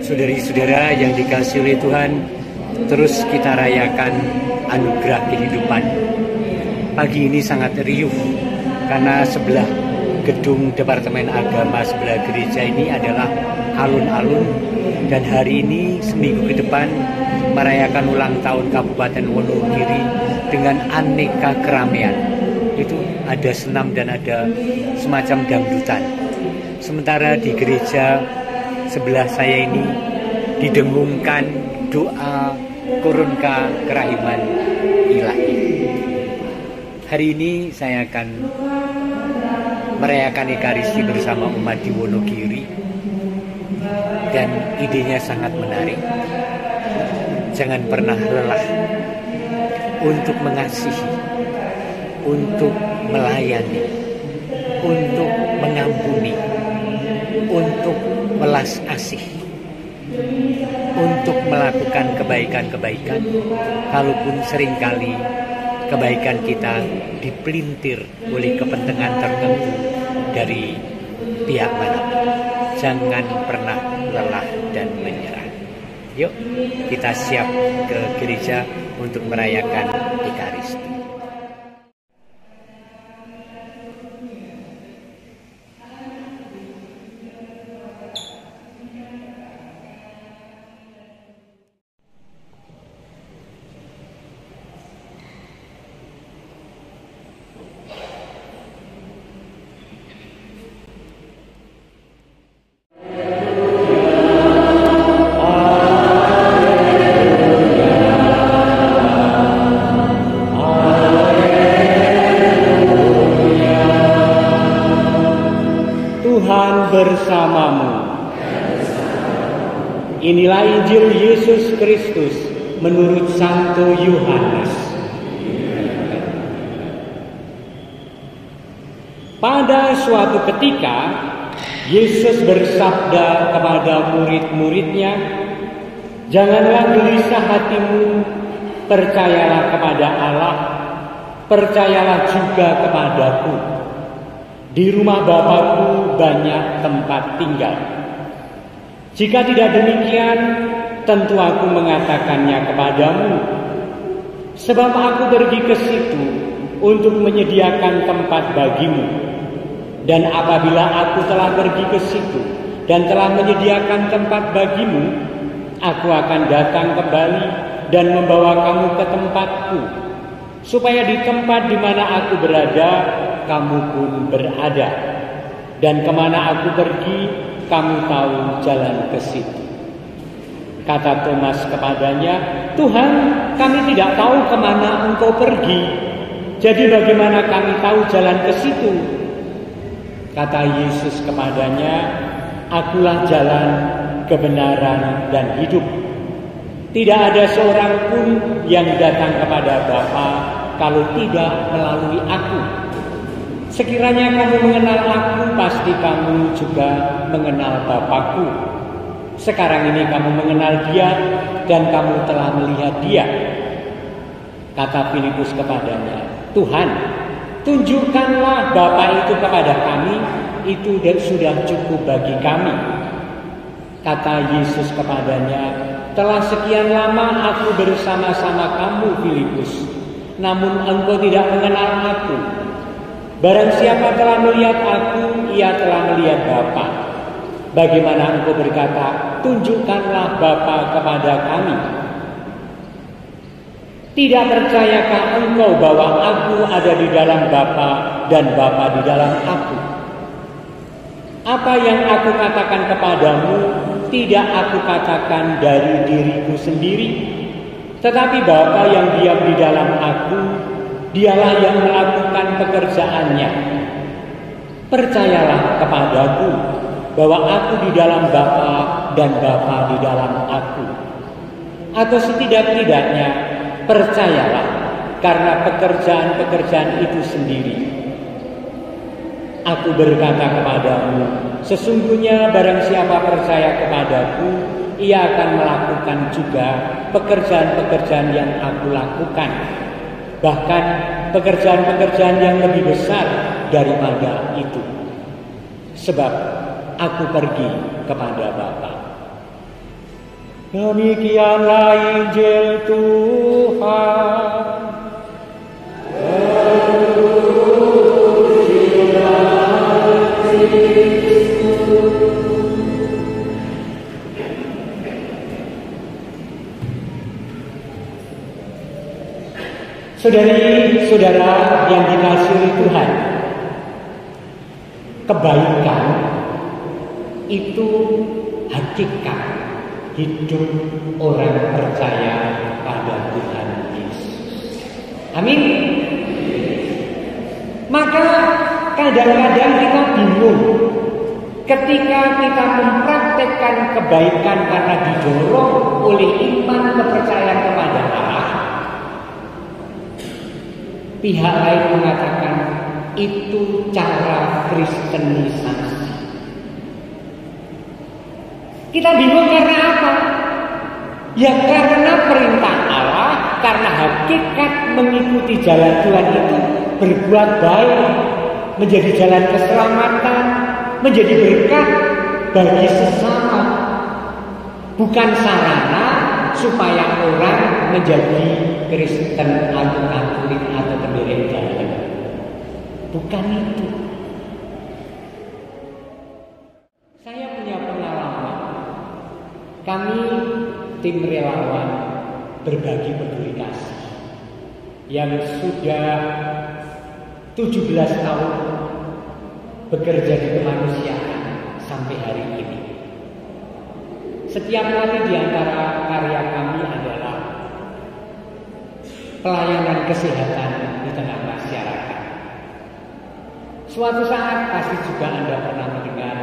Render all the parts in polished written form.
Saudari-saudara yang dikasihi oleh Tuhan, terus kita rayakan anugerah kehidupan. Pagi ini sangat riuh karena sebelah gedung Departemen Agama sebelah gereja ini adalah alun-alun, dan hari ini seminggu ke depan merayakan ulang tahun Kabupaten Wonogiri dengan aneka keramaian. Itu ada senam dan ada semacam dangdutan. Sementara di gereja sebelah saya ini didengungkan doa Kurunka Kerahiman Ilahi. Hari ini saya akan merayakan Ekaristi bersama umat di Wonogiri, dan idenya sangat menarik. Jangan pernah lelah untuk mengasihi, untuk melayani, untuk mengampuni, untuk melas asih, untuk melakukan kebaikan-kebaikan, kalaupun seringkali kebaikan kita dipelintir oleh kepentingan tertentu dari pihak manapun. Jangan pernah lelah dan menyerah. Yuk kita siap ke gereja untuk merayakan Ekaristi. Tuhan bersamamu. Inilah Injil Yesus Kristus menurut Santo Yohanes. Pada suatu ketika, Yesus bersabda kepada murid-muridnya, "Janganlah gelisah hatimu, percayalah kepada Allah, percayalah juga kepadaku. Di rumah Bapa-Ku banyak tempat tinggal. Jika tidak demikian, tentu Aku mengatakannya kepadamu. Sebab Aku pergi ke situ untuk menyediakan tempat bagimu. Dan apabila Aku telah pergi ke situ dan telah menyediakan tempat bagimu, Aku akan datang kembali dan membawa kamu ke tempatku, supaya di tempat di mana Aku berada, kamu pun berada. Dan kemana Aku pergi, kamu tahu jalan ke situ." Kata Thomas kepadanya, "Tuhan, kami tidak tahu kemana Engkau pergi. Jadi bagaimana kami tahu jalan ke situ?" Kata Yesus kepadanya, "Akulah jalan, kebenaran, dan hidup. Tidak ada seorang pun yang datang kepada Bapa kalau tidak melalui Aku. Sekiranya kamu mengenal Aku, pasti kamu juga mengenal Bapa-Ku. Sekarang ini kamu mengenal Dia dan kamu telah melihat Dia." Kata Filipus kepadanya, "Tuhan, tunjukkanlah Bapa itu kepada kami, itu sudah cukup bagi kami." Kata Yesus kepadanya, "Telah sekian lama Aku bersama-sama kamu, Filipus, namun engkau tidak mengenal Aku. Barang siapa telah melihat Aku, ia telah melihat Bapa. Bagaimana engkau berkata, 'Tunjukkanlah Bapa kepada kami'? Tidak percayakah engkau bahwa Aku ada di dalam Bapa dan Bapa di dalam Aku? Apa yang Aku katakan kepadamu, tidak Aku katakan dari diriku sendiri, tetapi Bapa yang diam di dalam Aku, Dialah yang melakukan pekerjaannya. Percayalah kepadaku bahwa Aku di dalam Bapa dan Bapa di dalam Aku. Atau setidak-tidaknya percayalah karena pekerjaan-pekerjaan itu sendiri. Aku berkata kepadamu, sesungguhnya barang siapa percaya kepadaku, ia akan melakukan juga pekerjaan-pekerjaan yang Aku lakukan. Bahkan pekerjaan-pekerjaan yang lebih besar daripada itu. Sebab Aku pergi kepada Bapa. Demikianlah Injil Tuhan. Saudari-saudara yang dikasihi Tuhan, kebaikan itu hakikat hidup orang percaya pada Tuhan Yesus. Amin. Maka kadang-kadang kita bingung ketika kita mempraktekkan kebaikan karena didorong oleh iman kepercayaan kepada Allah. Pihak lain mengatakan itu cara kristenisasi. Kita bingung karena apa? Ya karena perintah Allah, karena hakikat mengikuti jalan Tuhan itu berbuat baik, menjadi jalan keselamatan, menjadi berkat bagi sesama, bukan sarana supaya orang menjadi Kristen atau Katolik atau pendiri jalan. Bukan itu. Saya punya pengalaman. Kami tim relawan berbagi peduli kasih yang sudah 17 tahun bekerja di kemanusiaan sampai hari ini. Setiap kali di antara karya kami adalah pelayanan kesehatan di tengah masyarakat. Suatu saat pasti juga Anda pernah mendengar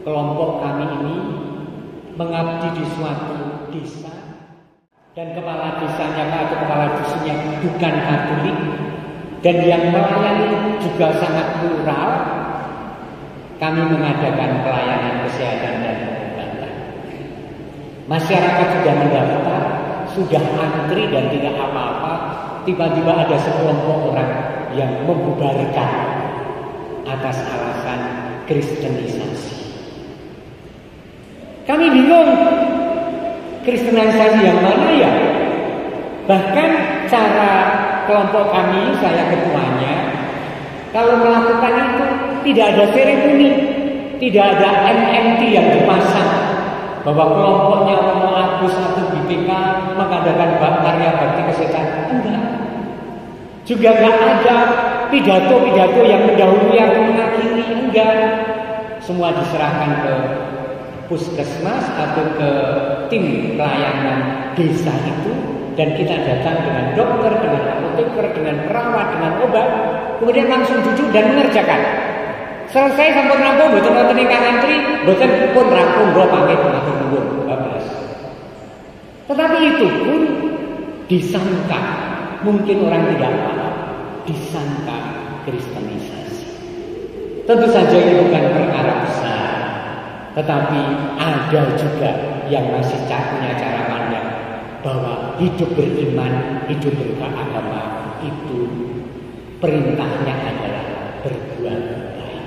kelompok kami ini mengabdi di suatu desa dan kepala desanya atau kepala dusunnya bukan Katolik dan yang melayani juga sangat plural. Kami mengadakan pelayanan kesehatan dan pengobatan. Masyarakat sudah mendaftar, sudah antri dan tidak apa-apa. Tiba-tiba ada sekelompok orang yang membubarkan atas alasan kristenisasi. Kami bingung, kristenisasi yang mana ya? Bahkan cara kelompok kami, saya ketuanya, kalau melakukan itu tidak ada seremoni, tidak ada MMT yang dipasang bahwa kelompoknya Romo Agus atau BPK mengadakan karya bakti kesehatan. Enggak. Juga enggak ada pidato-pidato yang mendahului atau mengakhiri. Enggak. Semua diserahkan ke puskesmas atau ke tim pelayanan desa itu, dan kita datang dengan dokter, dengan apoteker, dengan perawat, dengan obat, kemudian langsung duduk dan mengerjakan. Selesai sampun rampung, boten wonten ingkang antri, boten pun rampung kula pamit matur nuwun, bablas. Tetapi itu pun disangka, mungkin orang tidak paham, disangka kristenisasi. Tentu saja ini bukan perkara besar, tetapi ada juga yang masih punya cara pandang bahwa hidup beriman, hidup beragama itu perintahnya adalah berbuat baik.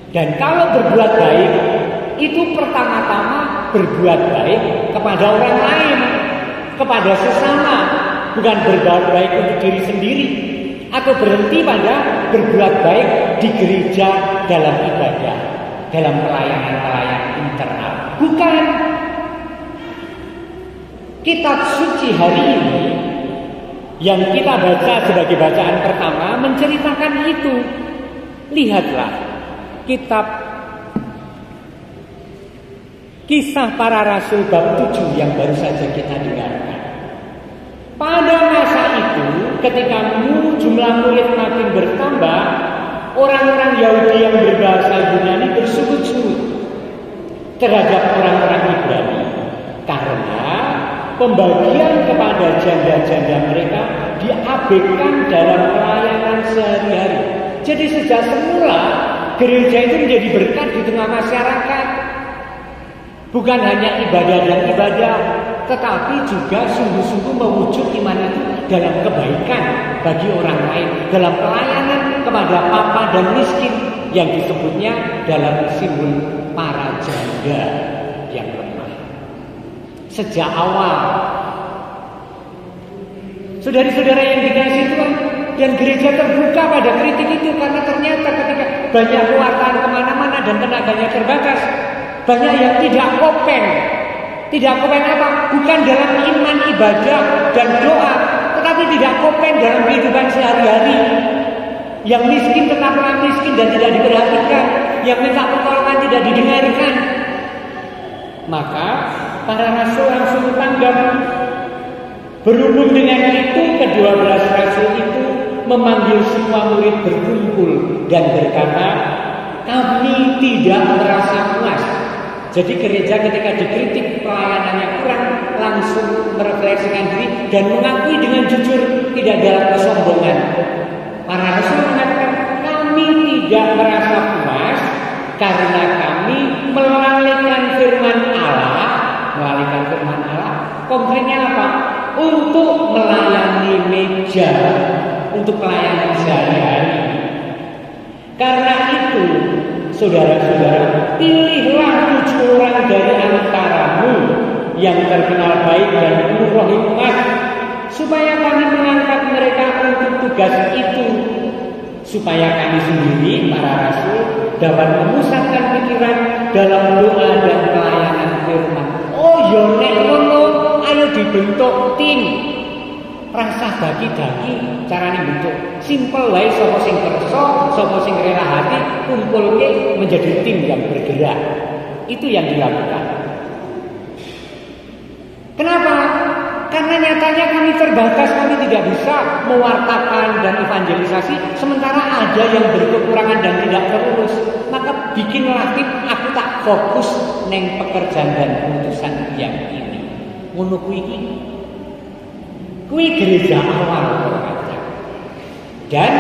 Dan kalau berbuat baik itu pertama-tama berbuat baik kepada orang lain, kepada sesama, bukan berbuat baik untuk diri sendiri atau berhenti pada berbuat baik di gereja dalam ibadah, dalam pelayanan-pelayanan internal. Bukan. Kitab suci hari ini yang kita baca sebagai bacaan pertama menceritakan itu. Lihatlah kitab Kisah Para Rasul bab 7 yang baru saja kita dengarkan. Pada masa itu ketika jumlah murid makin bertambah, orang-orang Yahudi yang berbahasa Yunani bersujud-sujud terhadap orang-orang Ibrani karena pembagian kepada janda-janda mereka diabaikan dalam pelayanan sehari-hari. Jadi sejak semula gereja itu menjadi berkat di tengah masyarakat. Bukan hanya ibadah dan ibadah, tetapi juga sungguh-sungguh mewujud iman itu dalam kebaikan bagi orang lain, dalam pelayanan kepada papa dan miskin yang disebutnya dalam simbol para janda yang lemah. sejak awal. Saudara-saudara yang dikasihi Tuhan, dan gereja terbuka pada kritik itu karena ternyata ketika banyak kewartaan kemana-mana dan tenaganya terbatas, banyak yang tidak kopen. Tidak kopen apa? Bukan dalam iman, ibadah, dan doa, tetapi tidak kopen dalam kehidupan sehari-hari. Yang miskin tetaplah miskin dan tidak diperhatikan, yang minta pertolongan tidak didengarkan. Maka para rasul langsung tanggap. Berhubung dengan itu, ke-12 rasul itu memanggil semua murid berkumpul dan berkata, kami tidak merasa puas. Jadi gereja ketika dikritik pelayanannya kurang, langsung merefleksikan diri dan mengakui dengan jujur, tidak dalam kesombongan. Para rasul mengatakan, kami tidak merasa puas karena kami melalaikan firman Allah. Melalaikan firman Allah, konkretnya apa? Untuk melayani meja, untuk pelayanan sehari-hari. Karena itu, saudara-saudara, pilihlah 7 orang dari antaramu yang terkenal baik dan penuh roh hikmat, supaya kami mengangkat mereka untuk tugas itu, supaya kami sendiri, para rasul, dapat memusatkan pikiran dalam doa dan pelayanan firman. Oh yo nek ngono, ayo dibentuk tim. Rasa bagi-bagi carane bentuk. Simpel wae, sapa sing kersa, sapa sing rela hati, kumpulke menjadi tim yang bergerak. Itu yang dilakukan. Kenapa? Karena nyatanya kami terbatas, kami tidak bisa mewartakan dan evangelisasi, sementara ada yang berkekurangan dan tidak terurus. Maka bikinlah tim, aku tak fokus neng pekerjaan dan urusan yang ini. Ngono kuwi iki. Kuwi gereja awal. Dan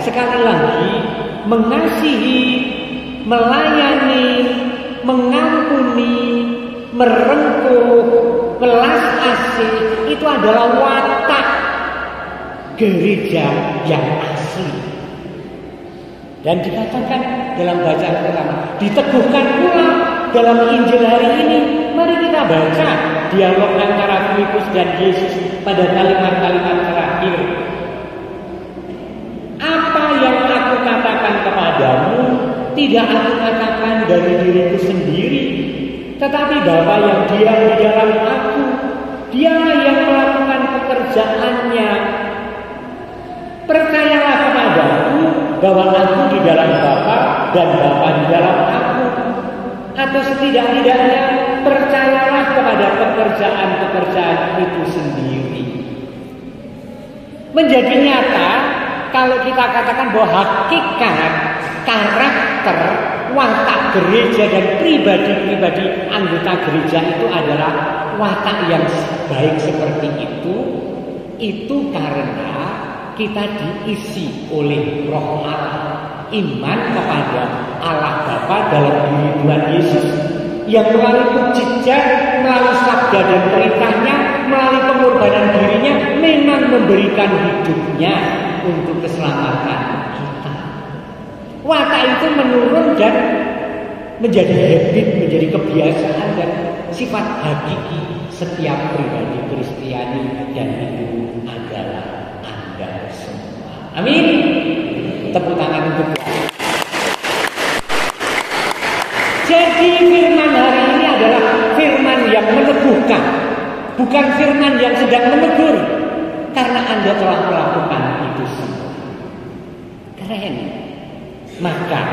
sekali lagi, mengasihi, melayani, mengampuni, merengkuh, belas asih, itu adalah watak gereja yang asli. Dan dikatakan dalam bacaan pertama, diteguhkan pula dalam Injil hari ini. Mari kita baca dialog antara Filipus dan Yesus pada kalimat-kalimat terakhir. Apa yang aku katakan kepadamu, tidak aku katakan dari diriku sendiri, tetapi Bapa yang diam di dalam aku, Dialah yang melakukan pekerjaannya. Percayalah kepadaku bahwa aku di dalam Bapa dan Bapa di dalam aku. Atau setidak-tidaknya percayalah kepada pekerjaan-pekerjaan itu sendiri. Menjadi nyata kalau kita katakan bahwa hakikat, karakter, watak gereja dan pribadi-pribadi anggota gereja itu adalah watak yang baik seperti itu karena kita diisi oleh Roh Allah, iman kepada Allah Bapa dalam diri Tuhan Yesus yang melalui mukjizat, melalui sabda dan perintahnya, melalui pengorbanan dirinya memang memberikan hidupnya untuk keselamatan kita. Watak itu menurun dan menjadi habit, menjadi kebiasaan dan sifat hakiki setiap pribadi Kristiani dan itu adalah Anda semua. Amin. Tepuk tangan untuk Tuhan. Jadi firman hari ini adalah firman yang meneguhkan, bukan firman yang sedang menegur, karena Anda telah melakukan itu semua. Keren. Maka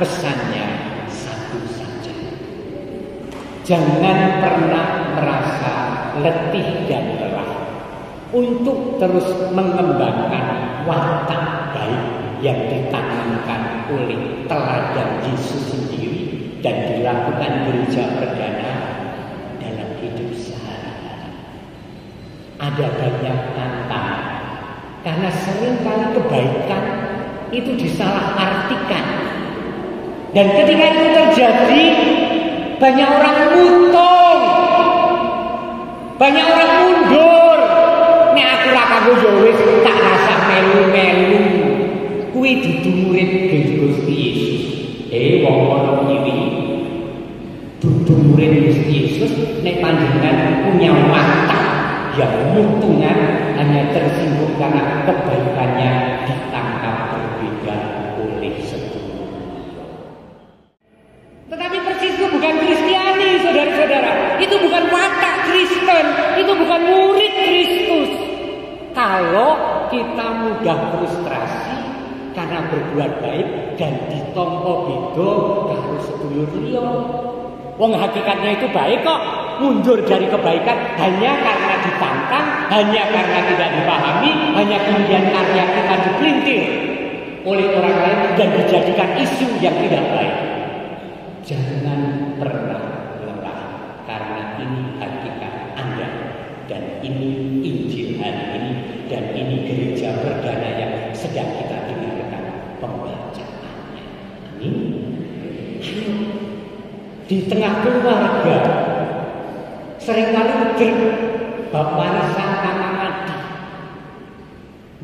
pesannya satu saja. Jangan pernah merasa letih dan lelah untuk terus mengembangkan watak baik yang ditanamkan oleh teladan Yesus sendiri dan dilakukan gereja perdana dalam hidup sehari-hari. Ada banyak tantangan karena seringkali kebaikan itu disalahartikan, dan ketika itu terjadi banyak orang mutung, banyak orang mundur. Nek aku ra kanggo yo wis tak rasa melu-melu. Kuwi dudu murid Gusti Yesus. Wong-wong iki dudu murid Yesus nek panjenengan punya watak yang mutungan hanya tersinggung karena kebaikannya ditangkap berbeda oleh sedulur. Tetapi persis itu bukan Kristiani, saudara-saudara. Itu bukan watak Kristen, itu bukan murid Kristus. Kalau kita mudah frustrasi karena berbuat baik dan ditompo beda karo sedulur liya. Wong hakikatnya itu baik kok, mundur dari kebaikan hanya karena ditantang, hanya karena tidak dipahami, hanya kemudian karya kita dipelintir oleh orang lain dan dijadikan isu yang tidak baik. Jangan pernah lengah, karena ini hakikat Anda dan ini Injil hari ini dan ini gereja perdana yang sedang kita dengarkan pembacaannya. Amin. Ayo. Di tengah keluarga seringkali udah bab warisan tanah mati.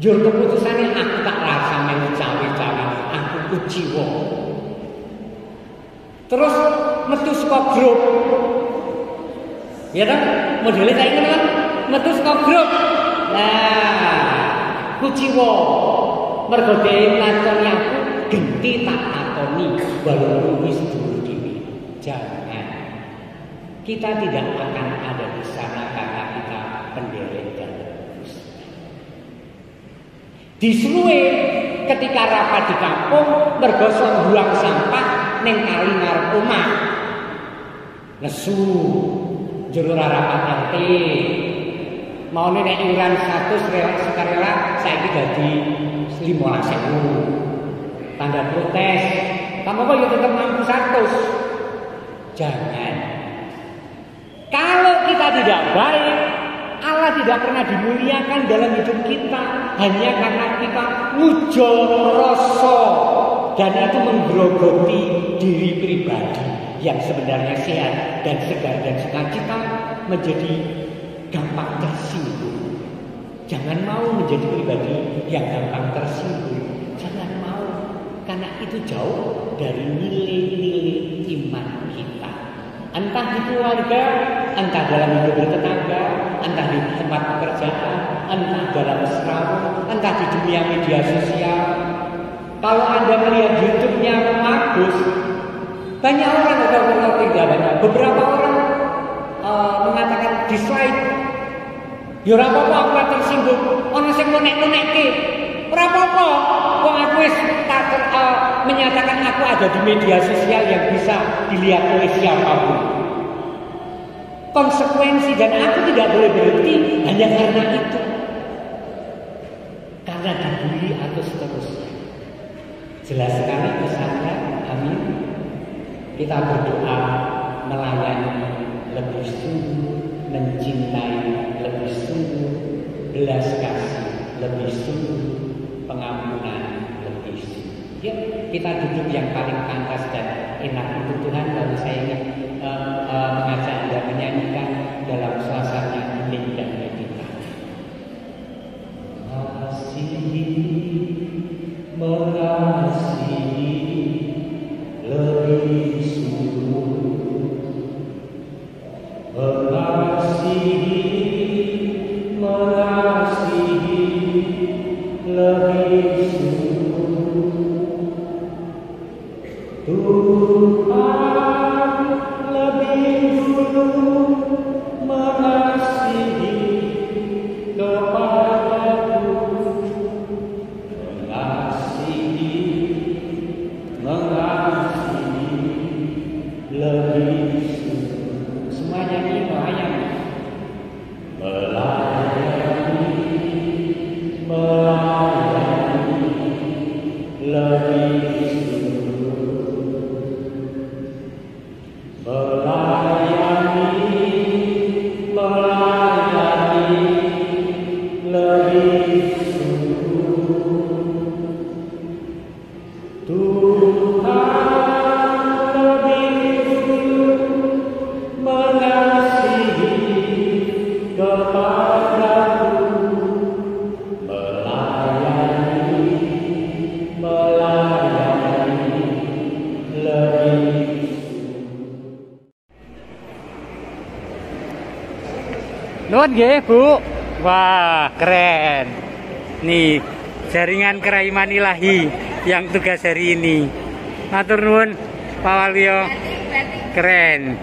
Jur keputusannya aku tak rasa melu cawe-cawe, aku kuciwa. Terus metu saka grup. Ya kan? Modelnya kayak gini kan? Metu saka grup. Nah, kuciwa. Mergo dhewe lakoni aku genti tak lakoni walaupun wis dhewe. Jangan. Kita tidak akan ada di sana karena kita penderek dan berdusta. Disuwe ketika rapat di kampung mergosok buang sampah neng kali ngarep omah. Nesu jero rapat RT. Maune nek iuran 100 sukarela saiki dadi 15.000. Tanda protes. Kamu kok yo tetep mampu 100. Jangan. Kalau kita tidak baik, Allah tidak pernah dimuliakan dalam hidup kita hanya karena kita mujo rasa dan itu menggerogoti diri pribadi yang sebenarnya sehat dan segar dan sukacita menjadi gampang tersinggung. Jangan mau menjadi pribadi yang gampang tersinggung. Jangan mau, karena itu jauh dari nilai-nilai iman kita. Entah di keluarga, entah dalam hidup bertetangga, entah di tempat pekerjaan, entah dalam serawat, entah di dunia media sosial. Kalau Anda melihat YouTube-nya Agus, banyak orang tidak banyak. Beberapa orang mengatakan dislike. Ya ora apa-apa aku tersinggung. Ono sing konek-konekke. Ora apa-apa. Wong aku wis menyatakan aku ada di media sosial yang bisa dilihat oleh siapapun. Konsekuensi dan aku tidak boleh berhenti hanya karena itu. Karena dibully atau seterusnya. Jelas sekali pesannya. Amin. Kita berdoa melayani lebih sungguh, mencintai lebih sungguh, belas kasih lebih sungguh, pengampunan lebih sungguh. Yuk kita duduk yang paling pantas dan enak untuk Tuhan. Lalu saya ingin mengajak Anda menyanyikan dalam suasana hening dan meditasi. Mengasihi lebih sungguh, mengasihi lebih sungguh. Tuhan lebih dulu mengasihi kepadaku, mengasihi lebih sungguh. Semuanya ini melayani, lebih melayani Nuwun nggih, Bu. Wah, keren. Nih, jaringan Keraiman Ilahi yang tugas hari ini. Matur nuwun, Pak Waluyo. Keren.